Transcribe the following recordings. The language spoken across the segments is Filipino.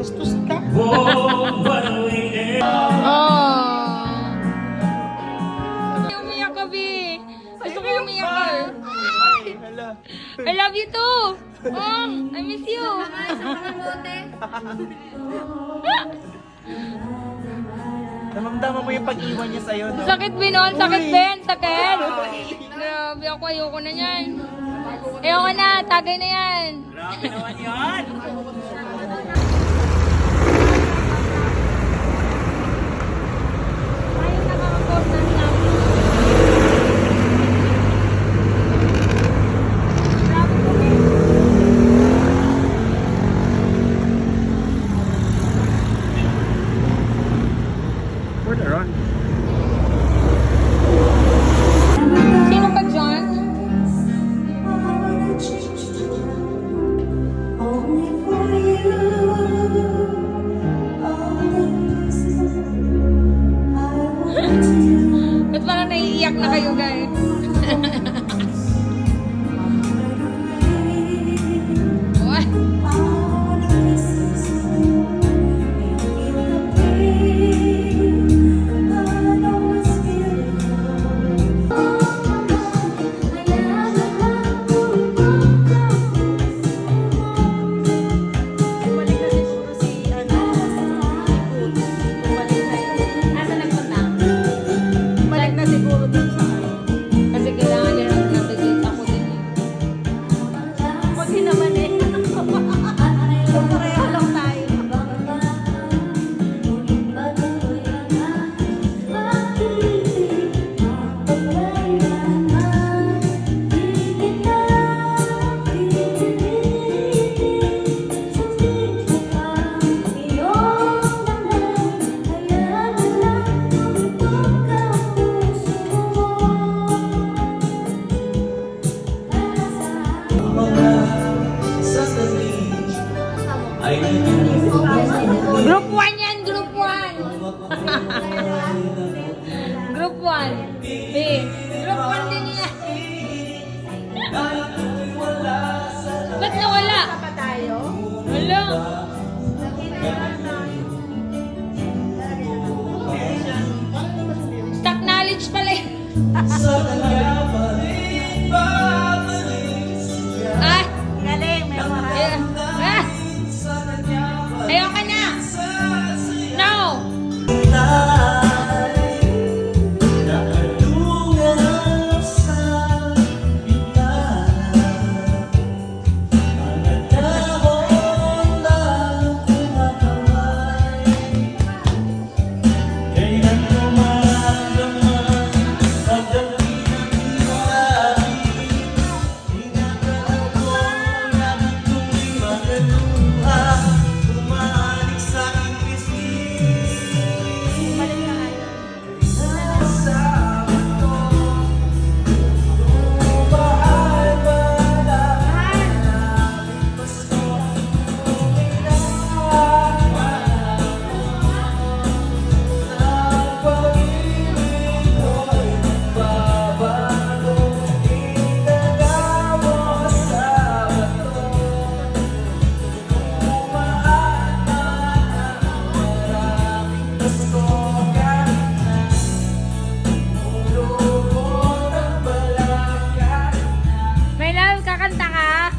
Bastos ka. Oh. Umiyak ka, Bi. Gusto ko umiyak ka. Ay, hala. I love you too. Oh, I miss you. Namamdama mo yung pag-iwan niya sa'yo, no? Sakit, Bi, noon. Sakit, Ben. Sakit. Grabe ako. Ayoko na yan. Ayoko na. Tagay na yan. Grabe naman yan. Ayaw nakaka-pause na niya. Grabe ko, Bi. Further on. Sino ka dyan? Ba't parang naiiyak na kayo, guys? What? Balik na siguro dun sa ano. Kasi kailangan niya ng navigate ako din eh. Kunti naman eh. Pareho lang tayo. Group 1 yan, group 1. Group 1. B. Group 1 din yan. Ba't nawala? Pa tayo? Wala. Stock knowledge pala yun. Ah! Galing, may mga. Ah! Ayoko na! No! My love, kakanta ka?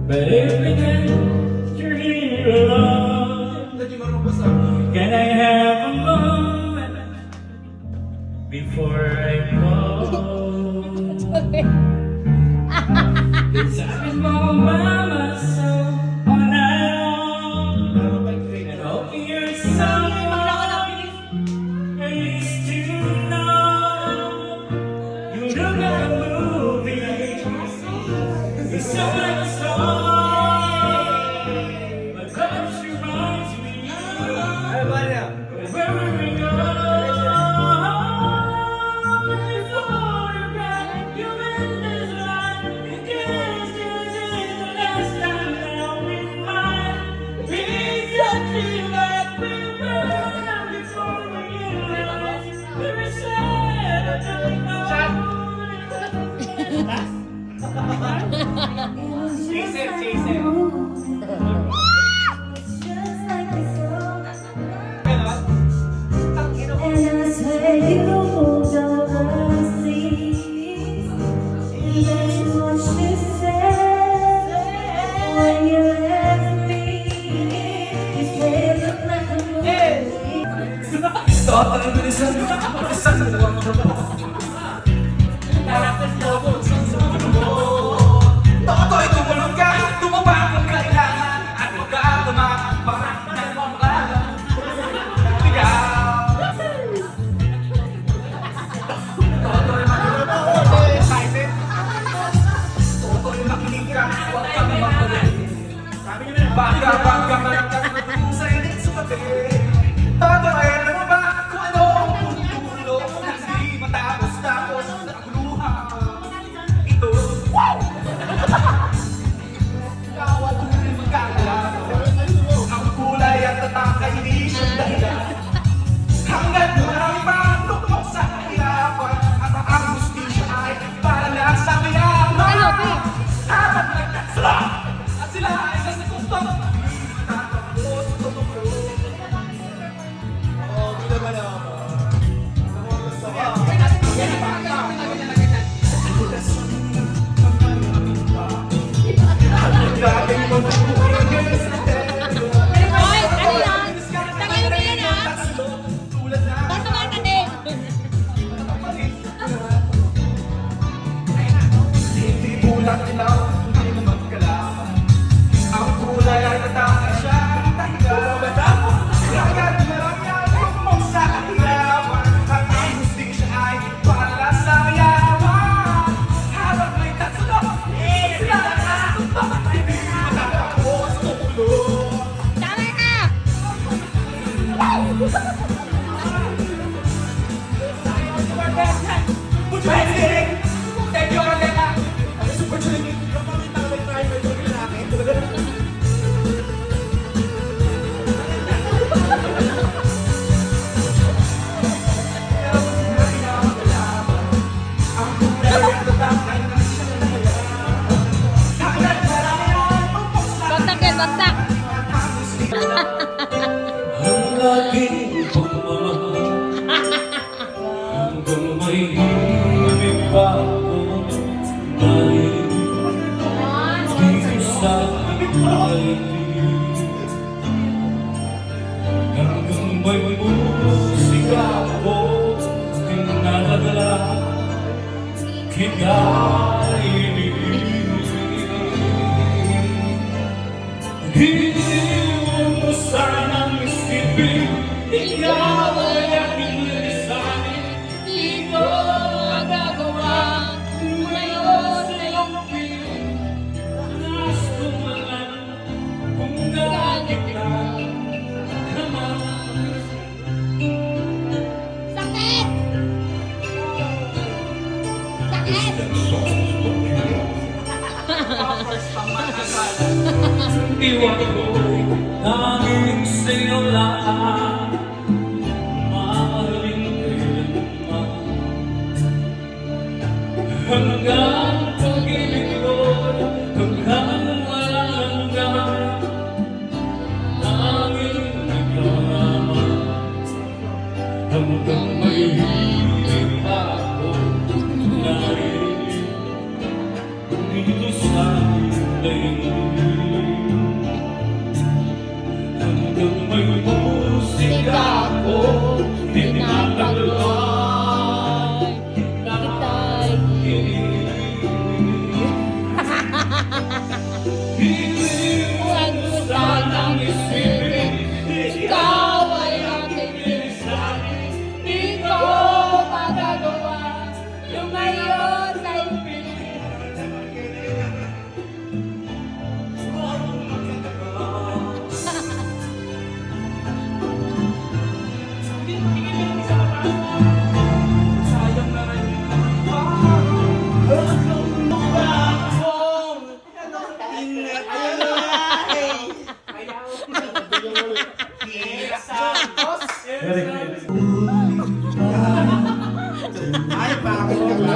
But every day you're here alone, can I have a moment before I go? 'Cause I've been all by myself all night long, and hope you're someone I used to know. You look like a movie, you sound like a song. My touch reminds me of wherever we go. Photograph you in this light. You can Chase it, chase it. Ganon. Tangina mo. And I swear you moved overseas. There's much to say when you left me. You say it looked like a movie. Toto'y tumulong ka, tumaba kung kailangan, at huwag ka tumakakbang ng panglaban. Ikaw. Toto'y makinig ka, excited. Toto'y makinig ka, huwag kang makulit. Bangga man ang sa init sa tabi. Toto'y alam mo ba kung ano ang pundulong na hindi matapos-tapos na kaguluhan? Ito. Bawat uri magkakalaman. Ang kulay at tatak ay hindi siya dahilan. Hanggat marami pang tuktok sa kahirapan, at ang hustisya ay para lang sa mayaman. Dapat nagkatsala at sila ay nasa gusto. Matatapos totoo. Lagi mo buhay sa telo. Hoy, ano yan? Tagay mo yan ha? Tulad na Basta nga natin. hindi bulat ilaw, hindi naman kalaman. Ang kulay ay tataka siya, dahilan. Hanggat marami ang tumong sa kahirapan, at ang hustisya ay para sa mayaman. Habang may tatlo, sila ang tutok at hindi matatapos tutulong. Tama na! Put your hands in it. Thank you, Arlena. Super chilling. Bagsak yan, bagsak. Ang aking pagmamahal hanggang may ibig pa ako dahil dito sa daigdig. Hanggang may musika ako dinadala kita hindi mo sanang isipin, ikaw ay aking lisanin. Di ko magagawa ngayon sa iyong piling. Gusto mo lang kung bakit ka naman. Sakit! Sakit! Iwan ko tanging sa'yo lang, maaaring kailanman. Hanggang pag-ibig ko, hanggang walang hanggan, tanging ikaw naman. Hanggang may hilig ako narinig dito sa daigdig. Hanggang may musika ako tinataglan, Kita'y hindi mo sanang isipin, ikaw ay aking lisanin. Di ko magagawa lumayo sa iyong piling. Sayang na rin. Ay, bakit ka ba?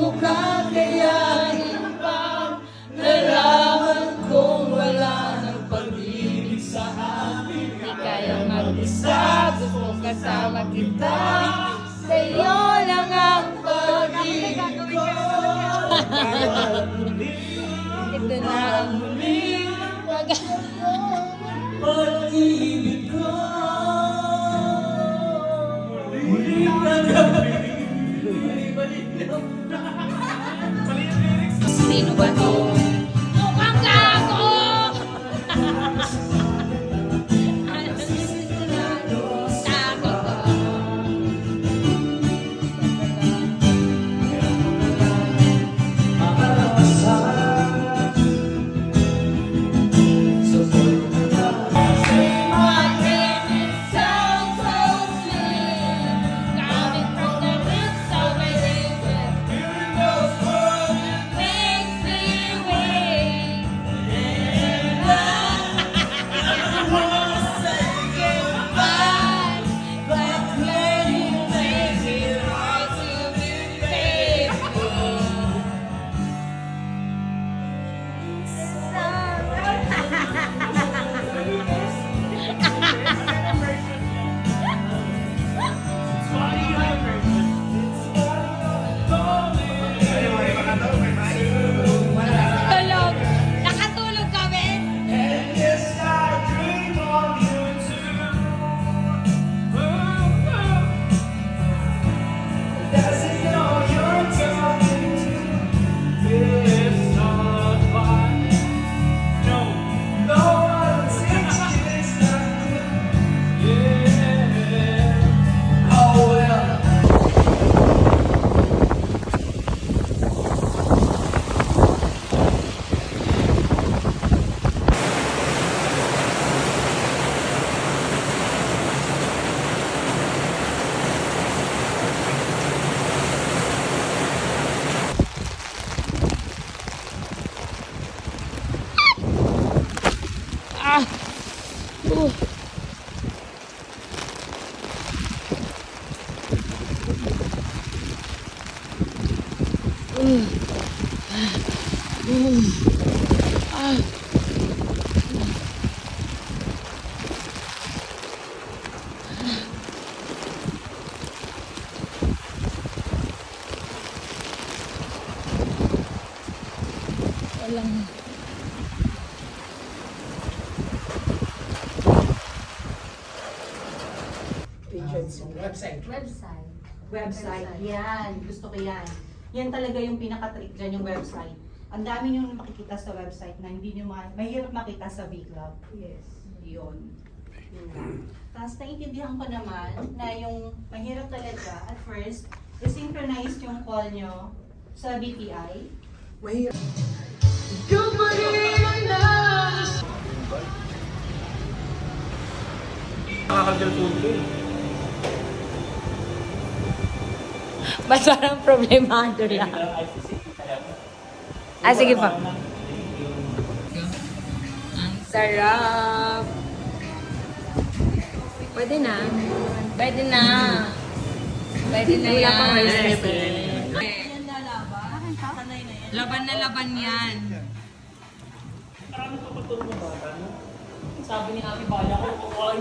ko kakayanin pag nalaman kong wala ng pag-ibig sa atin. Di kaya mag-isa, gusto kasama kita. Sa'yo lang ang Pag-ibig ko, ito na ang muling pag- pag-ibig ko. Muling pag-ibig. Sino ba to? Mukhang gago! Gago ko. My name is so sweet. Coming from the lips of my lips. Makes me wait. And I wanna say goodbye, but when you make it hard to be faithful. Tulog. Nakatulog kami. Yes, I dream of you too. Does it know you're talking to? It's not fine. No, no one thinks it's not good. Yeah. Oh well. Ah. Walang Website. Yan. Gusto ko yan. Yan talaga yung pinaka-trick dyan, yung website. Ang dami nyo makikita sa website na hindi nyo mahirap makita sa V-Club. Yes. Yun. Tapos naiintindihan ko naman na yung mahirap talaga at first, i-synchronize yung call nyo sa BPI. Ba't parang problemado lang? Ah, sige pa. Ang sarap. Pwede na. Pwede na. Pwede na yan. Wala pang rice paper. Laban na laban yan. Sabi ni Ate Bala ko, kukuha